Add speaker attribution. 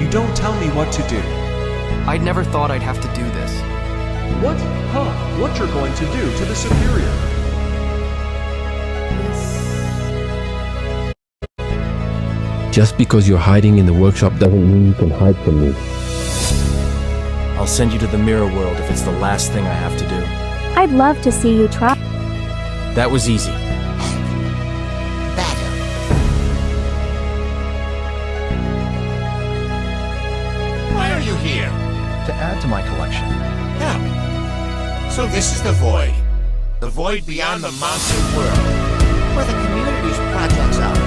Speaker 1: You don't tell me what to do.
Speaker 2: I'd never thought I'd have to do this.
Speaker 1: What? Huh? What you're going to do to the superior?
Speaker 3: Just because you're hiding in the workshop doesn't mean you can hide from me.
Speaker 4: I'll send you to the mirror world if it's the last thing I have to do.
Speaker 5: I'd love to see you try.
Speaker 4: That was easy.
Speaker 6: Better. Why are you here?
Speaker 4: To add to my collection.
Speaker 6: Yeah. So this is the void. The void beyond the mountain world. Where the community's projects are.